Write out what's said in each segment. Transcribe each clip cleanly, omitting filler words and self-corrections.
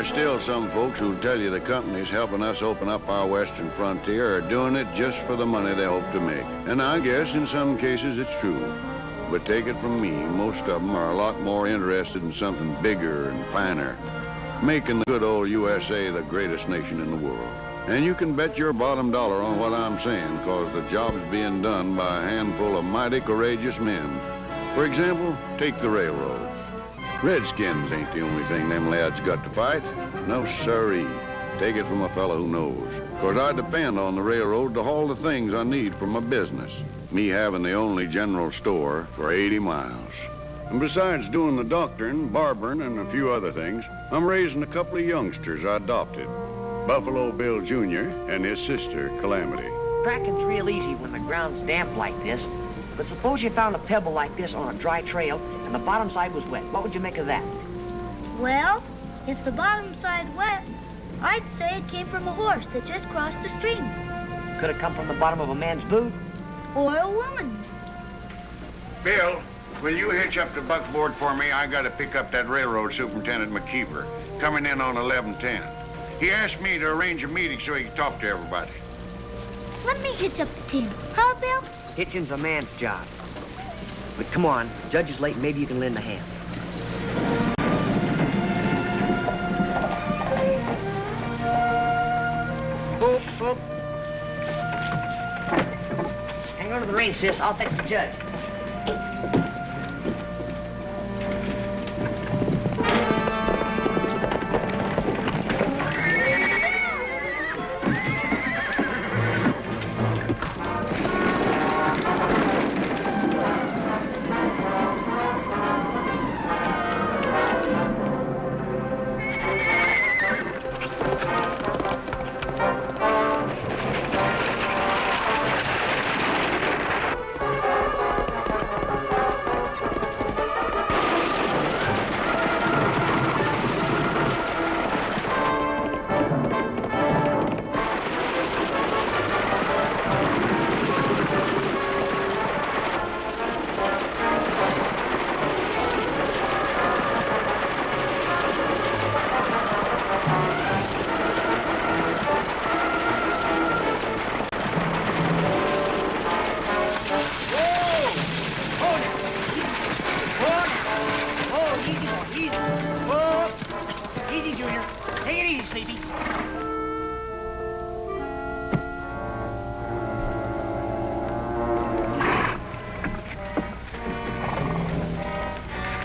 There's still some folks who tell you the companies helping us open up our western frontier are doing it just for the money they hope to make. And I guess in some cases it's true. But take it from me, most of them are a lot more interested in something bigger and finer, making the good old USA the greatest nation in the world. And you can bet your bottom dollar on what I'm saying, because the job's being done by a handful of mighty courageous men. For example, take the railroads. Redskins ain't the only thing them lads got to fight. No siree. Take it from a fellow who knows. 'Cause I depend on the railroad to haul the things I need for my business. Me having the only general store for 80 miles. And besides doing the doctoring, barbering, and a few other things, I'm raising a couple of youngsters I adopted. Buffalo Bill Jr. and his sister, Calamity. Tracking's real easy when the ground's damp like this. But suppose you found a pebble like this on a dry trail and the bottom side was wet. What would you make of that? Well, if the bottom side wet, I'd say it came from a horse that just crossed the stream. Could have come from the bottom of a man's boot. Or a woman's. Bill, will you hitch up the buckboard for me? I got to pick up that railroad superintendent McKeever, coming in on 11:10. He asked me to arrange a meeting so he could talk to everybody. Let me hitch up the team. Huh, Bill? Hitching's a man's job. But come on, Judge is late, maybe you can lend a hand. Boop, boop. Hang on to the reins, sis. I'll fix the judge.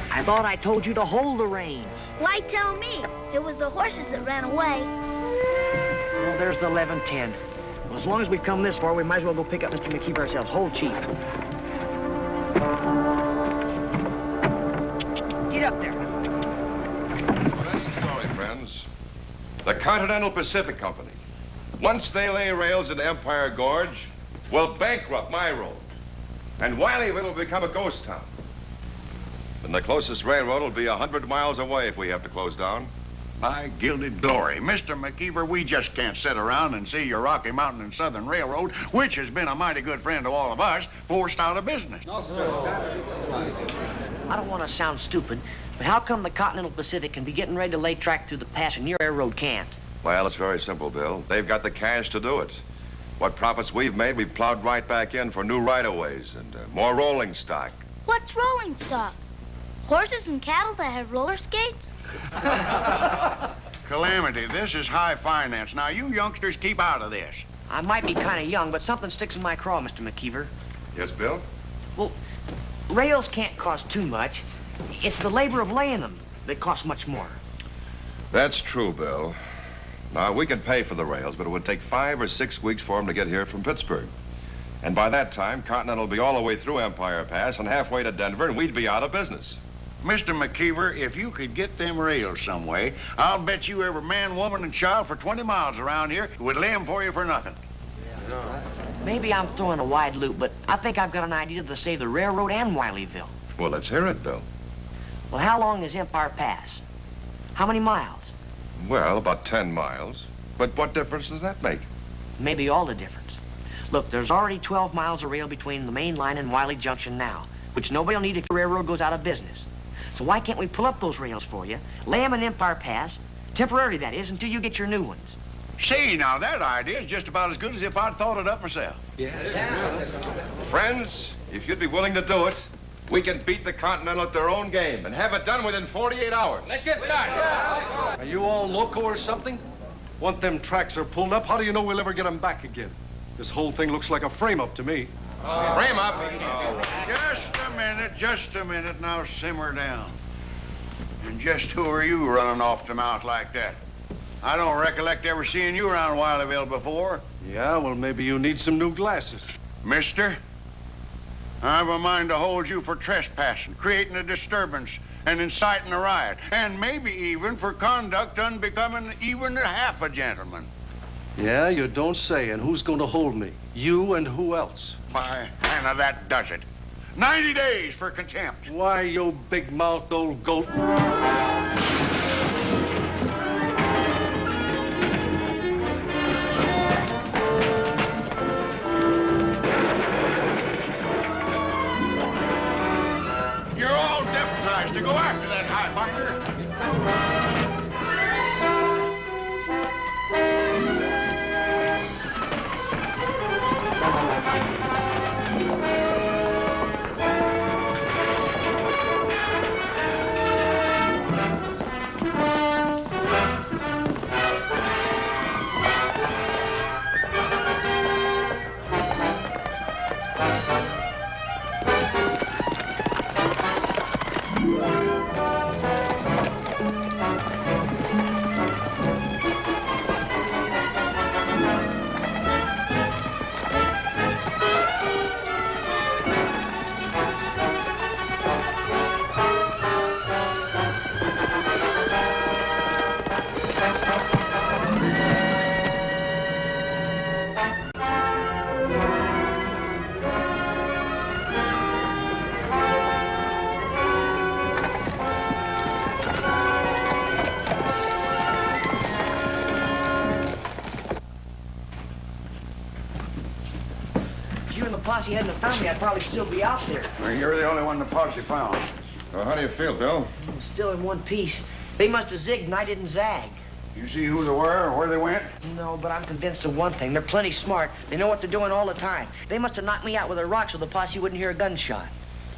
I thought I told you to hold the reins. Why tell me? It was the horses that ran away. Well, there's the 11:10. Well, as long as we've come this far, we might as well go pick up Mr. McKeever ourselves. Hold, Chief. Get up there. Well, that's the story, friends. The Continental Pacific Company, once they lay rails into Empire Gorge, will bankrupt my road. And Wileyville will become a ghost town. And the closest railroad will be 100 miles away if we have to close down. By gilded glory. Mr. McKeever, we just can't sit around and see your Rocky Mountain and Southern Railroad, which has been a mighty good friend to all of us, forced out of business. No, sir. I don't want to sound stupid, but how come the Continental Pacific can be getting ready to lay track through the pass and your railroad can't? Well, it's very simple, Bill. They've got the cash to do it. What profits we've made, we've plowed right back in for new right-of-ways and more rolling stock. What's rolling stock? Horses and cattle that have roller skates? Calamity, this is high finance. Now, you youngsters keep out of this. I might be kind of young, but something sticks in my craw, Mr. McKeever. Yes, Bill? Well, rails can't cost too much. It's the labor of laying them that costs much more. That's true, Bill. Now, we can pay for the rails, but it would take 5 or 6 weeks for them to get here from Pittsburgh. And by that time, Continental will be all the way through Empire Pass and halfway to Denver, and we'd be out of business. Mr. McKeever, if you could get them rails some way, I'll bet you every man, woman, and child for 20 miles around here would lay them for you for nothing. Maybe I'm throwing a wide loop, but I think I've got an idea to save the railroad and Wileyville. Well, let's hear it, Bill. Well, how long is Empire Pass? How many miles? Well, about 10 miles. But what difference does that make? Maybe all the difference. Look, there's already 12 miles of rail between the main line and Wiley Junction now, which nobody will need if the railroad goes out of business. So why can't we pull up those rails for you, lay them in Empire Pass, temporarily that is, until you get your new ones? See, now that idea is just about as good as if I'd thought it up myself. Friends, if you'd be willing to do it, we can beat the Continental at their own game and have it done within 48 hours. Let's get started. Are you all loco or something? Once them tracks are pulled up, how do you know we'll ever get them back again? This whole thing looks like a frame-up to me. Frame up. Just a minute. Now simmer down. And just who are you running off the mouth like that? I don't recollect ever seeing you around Wileyville before. Yeah, well, maybe you need some new glasses. Mister, I've a mind to hold you for trespassing, creating a disturbance, and inciting a riot, and maybe even for conduct unbecoming even half a gentleman. Yeah, you don't say. And who's going to hold me? You and who else? Why, Hannah, that does it. 90 days for contempt. Why, you big-mouthed old goat. You're all deputized to go after that highbucker. Posse hadn't have found me, I'd probably still be out there. Well, you're the only one the posse found. Well, how do you feel, Bill? I'm still in one piece. They must have zigged and I didn't zag. You see who they were or where they went? No, but I'm convinced of one thing. They're plenty smart. They know what they're doing all the time. They must have knocked me out with a rock so the posse wouldn't hear a gunshot.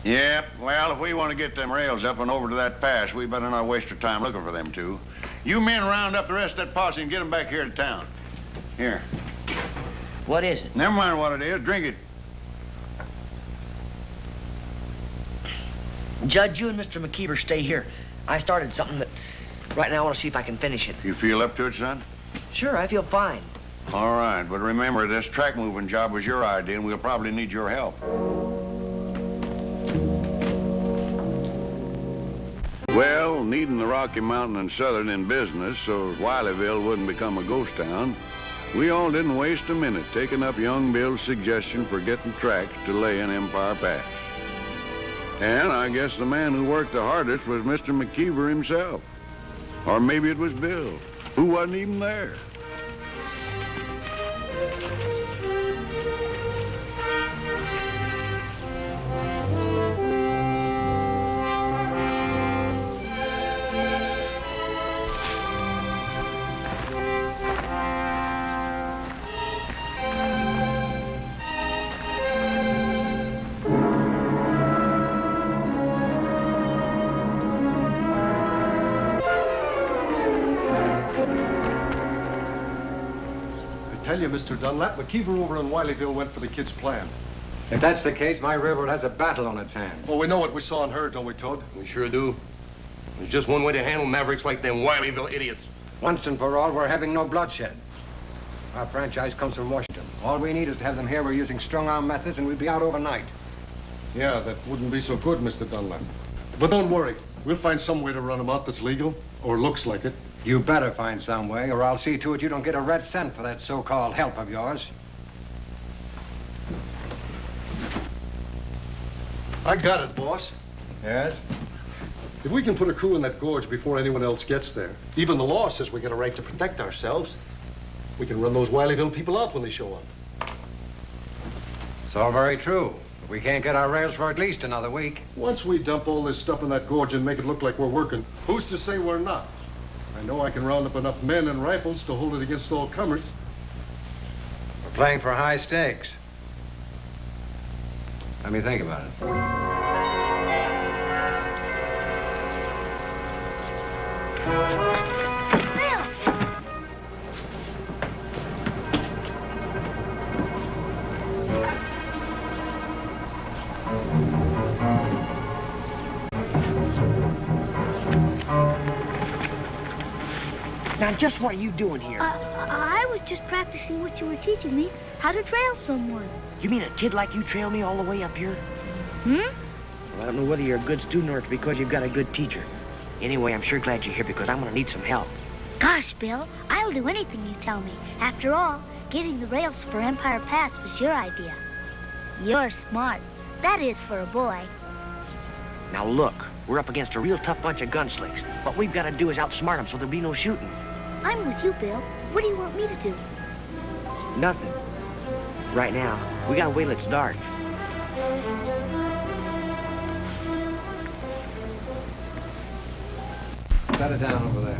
Yep. Well, if we want to get them rails up and over to that pass, we better not waste our time looking for them two. You men round up the rest of that posse and get them back here to town. Here. What is it? Never mind what it is. Drink it. Judge, you and Mr. McKeever stay here. I started something that right now I want to see if I can finish it. You feel up to it, son? Sure, I feel fine. All right, but remember, this track moving job was your idea, and we'll probably need your help. Well, needing the Rocky Mountain and Southern in business so Wileyville wouldn't become a ghost town, we all didn't waste a minute taking up young Bill's suggestion for getting tracks to lay in Empire Pass. And I guess the man who worked the hardest was Mr. McKeever himself. Or maybe it was Bill, who wasn't even there. Tell you, Mr. Dunlap, McKeever over in Wileyville went for the kid's plan. If that's the case, my railroad has a battle on its hands. Well, we know what we saw and heard, don't we, Toad? We sure do. There's just one way to handle mavericks like them Wileyville idiots. Once and for all, we're having no bloodshed. Our franchise comes from Washington. All we need is to have them here. We're using strong-arm methods, and we'll be out overnight. Yeah, that wouldn't be so good, Mr. Dunlap. But don't worry. We'll find some way to run them out that's legal, or looks like it. You better find some way, or I'll see to it you don't get a red cent for that so-called help of yours. I got it, boss. Yes? If we can put a crew in that gorge before anyone else gets there, even the law says we got a right to protect ourselves. We can run those Wileyville people out when they show up. It's all very true. But we can't get our rails for at least another week. Once we dump all this stuff in that gorge and make it look like we're working, who's to say we're not? I know I can round up enough men and rifles to hold it against all comers. We're playing for high stakes. Let me think about it. Now, just what are you doing here? I was just practicing what you were teaching me, how to trail someone. You mean a kid like you trailed me all the way up here? Hmm? Well, I don't know whether you're a good student or it's because you've got a good teacher. Anyway, I'm sure glad you're here because I'm going to need some help. Gosh, Bill, I'll do anything you tell me. After all, getting the rails for Empire Pass was your idea. You're smart. That is for a boy. Now, look, we're up against a real tough bunch of gunslicks. What we've got to do is outsmart them so there'll be no shooting. I'm with you, Bill. What do you want me to do? Nothing. Right now, we got to wait till it's dark. Set it down over there.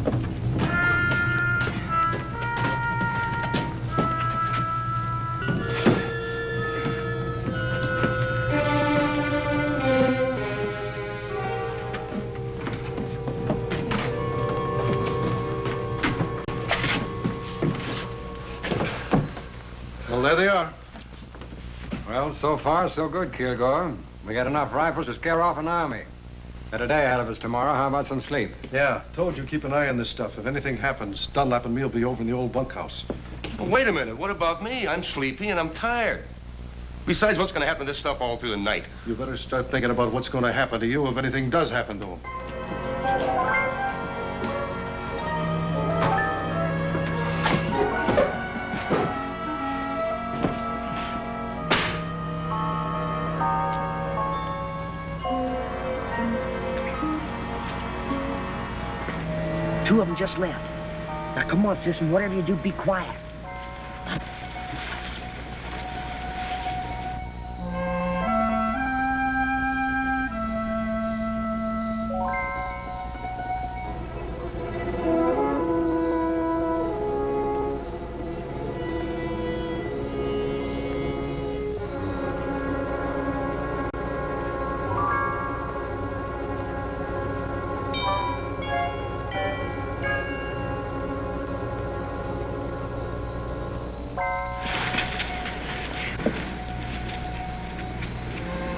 Well, there they are. Well, so far, so good, Kilgore. We got enough rifles to scare off an army. Got a day ahead of us tomorrow. How about some sleep? Yeah, told you, keep an eye on this stuff. If anything happens, Dunlap and me will be over in the old bunkhouse. Well, wait a minute. What about me? I'm sleepy and I'm tired. Besides, what's going to happen to this stuff all through the night? You better start thinking about what's going to happen to you if anything does happen to him. Two of them just left. Now, come on, sis, and whatever you do, be quiet.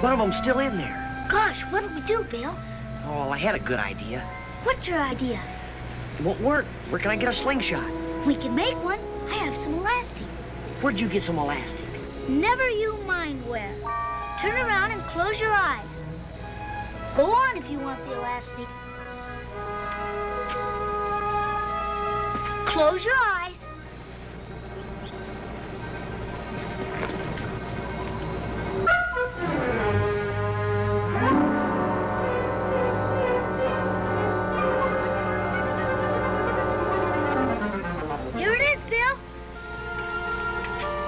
One of them's still in there. Gosh, what'll we do, Bill? Oh, I had a good idea. What's your idea? It won't work. Where can I get a slingshot? We can make one. I have some elastic. Where'd you get some elastic? Never you mind where. Turn around and close your eyes. Go on if you want the elastic. Close your eyes. Here it is, Bill.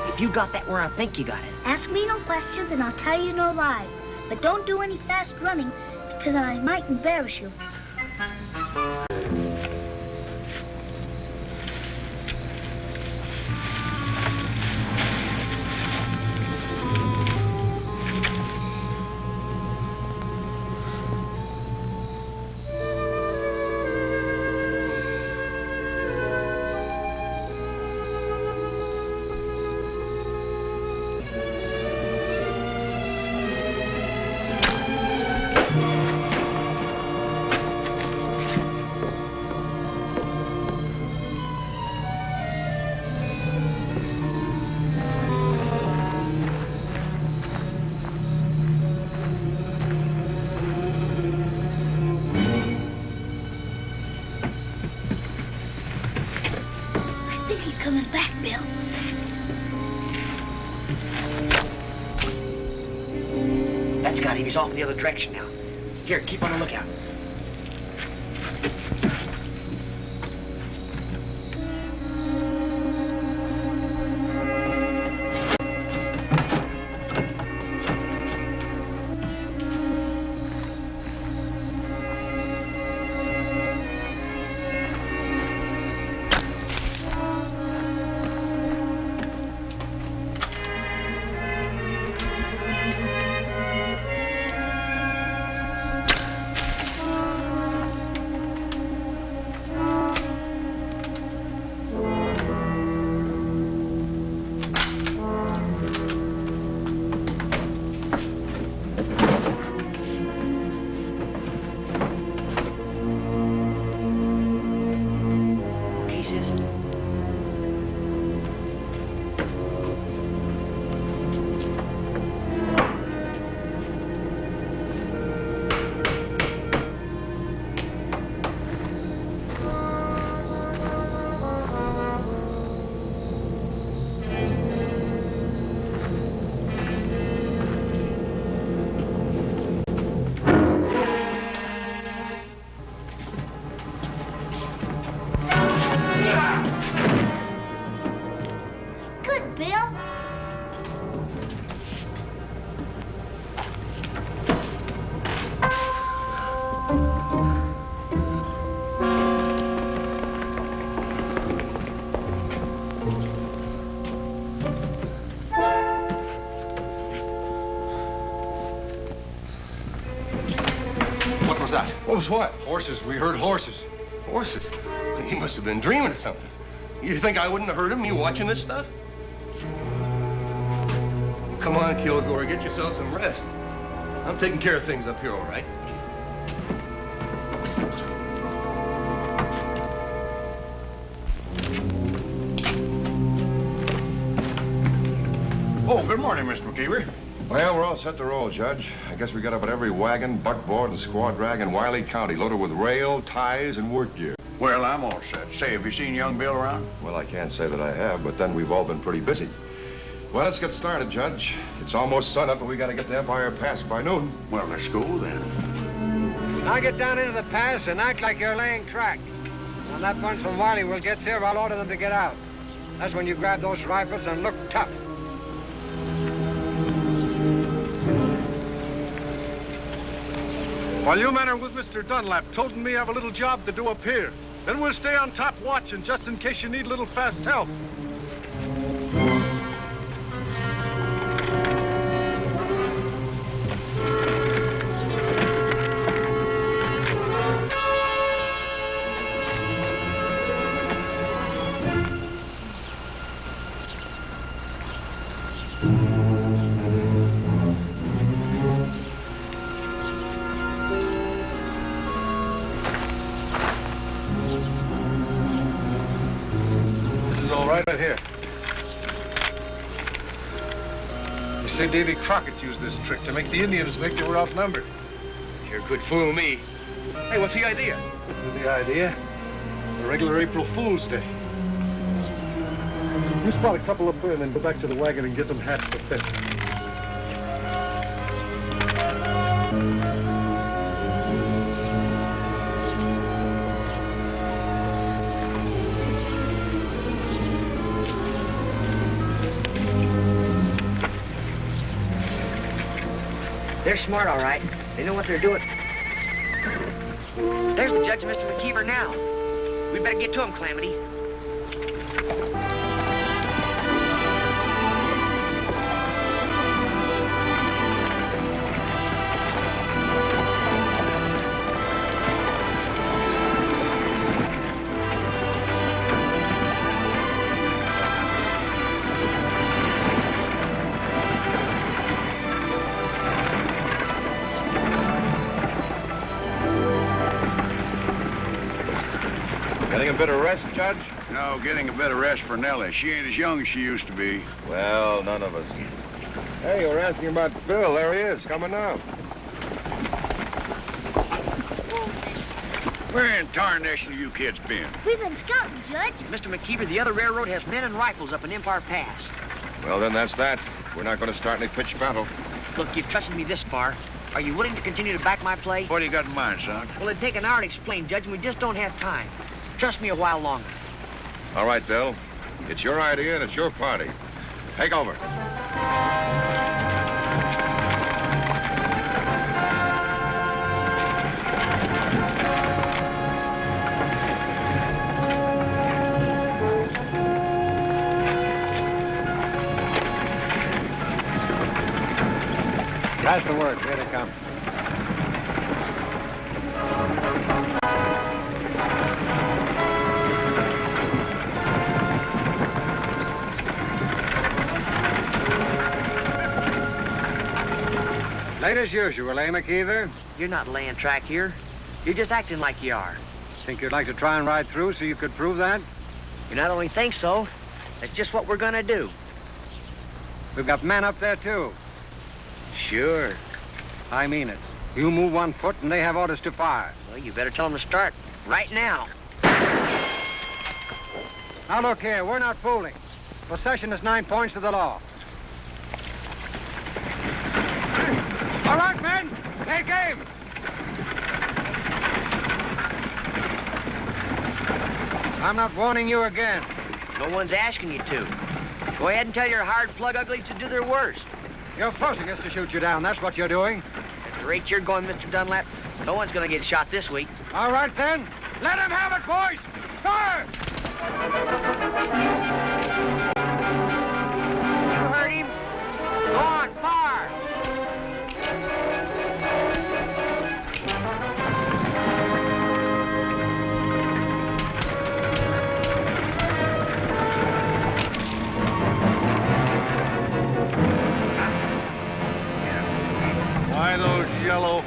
If you got that where I think you got it. Ask me no questions and I'll tell you no lies. But don't do any fast running because I might embarrass you. Coming back, Bill. That's got him. He's off in the other direction now. Here, keep on the lookout. Bill? What was that? What was what? Horses. We heard horses. Horses? He must have been dreaming of something. You think I wouldn't have heard him, you watching this stuff? Come on, Kilgore, get yourself some rest. I'm taking care of things up here, all right? Oh, good morning, Mr. McKeever. Well, we're all set to roll, Judge. I guess we got up at every wagon, buckboard, and squaw drag in Wiley County, loaded with rail, ties, and work gear. Well, I'm all set. Say, have you seen young Bill around? Well, I can't say that I have, but then we've all been pretty busy. Well, let's get started, Judge. It's almost sunup, and we got to get to Empire Pass by noon. Well, let's go then. Now get down into the pass and act like you're laying track. When that bunch from Wileyville gets here, I'll order them to get out. That's when you grab those rifles and look tough. While you men are with Mr. Dunlap, Toad and me have a little job to do up here. Then we'll stay on top watching just in case you need a little fast help. Right here. You say Davy Crockett used this trick to make the Indians think they were outnumbered. Sure could fool me. Hey, what's the idea? This is the idea. A regular April Fool's Day. You spot a couple up there and then go back to the wagon and get some hats to fit. They're smart, all right. They know what they're doing. There's the judge, Mr. McKeever, now. We better get to him, Calamity. Getting a bit of rest, Judge? No, getting a bit of rest for Nellie. She ain't as young as she used to be. Well, none of us. Hey, you were asking about Bill. There he is, coming now. Where in tarnation have you kids been? We've been scouting, Judge. Mr. McKeever, the other railroad has men and rifles up in Empire Pass. Well, then that's that. We're not going to start any pitched battle. Look, you've trusted me this far. Are you willing to continue to back my play? What do you got in mind, son? Well, it'd take an hour to explain, Judge, and we just don't have time. Trust me a while longer. All right, Bill. It's your idea and it's your party. Take over. Pass the word. Here they come. Late as usual, eh, McKeever? You're not laying track here. You're just acting like you are. Think you'd like to try and ride through so you could prove that? You not only think so, that's just what we're gonna do. We've got men up there, too. Sure. I mean it. You move 1 foot and they have orders to fire. Well, you better tell them to start right now. Now look here, we're not fooling. Possession is 9 points of the law. All right, men, take aim. I'm not warning you again. No one's asking you to. Go ahead and tell your hard plug uglies to do their worst. You're forcing us to shoot you down. That's what you're doing. At the rate you're going, Mr. Dunlap, no one's gonna get shot this week. All right, then. Let him have it, boys! Fire! You heard him? Go on, fire! Why those yellow?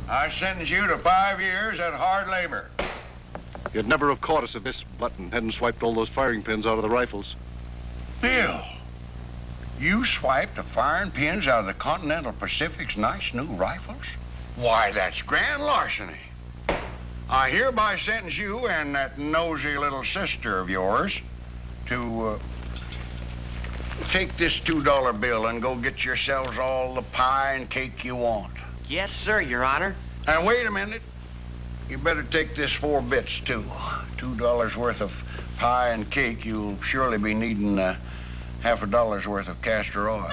I sentence you to 5 years at hard labor. You'd never have caught us if Miss Button hadn't swiped all those firing pins out of the rifles. Bill, you swiped the firing pins out of the Continental Pacific's nice new rifles? Why, that's grand larceny. I hereby sentence you and that nosy little sister of yours to take this $2 bill and go get yourselves all the pie and cake you want. Yes, sir, Your Honor. And wait a minute. You better take this 4 bits, too. $2 worth of pie and cake. You'll surely be needing half $1 worth of castor oil.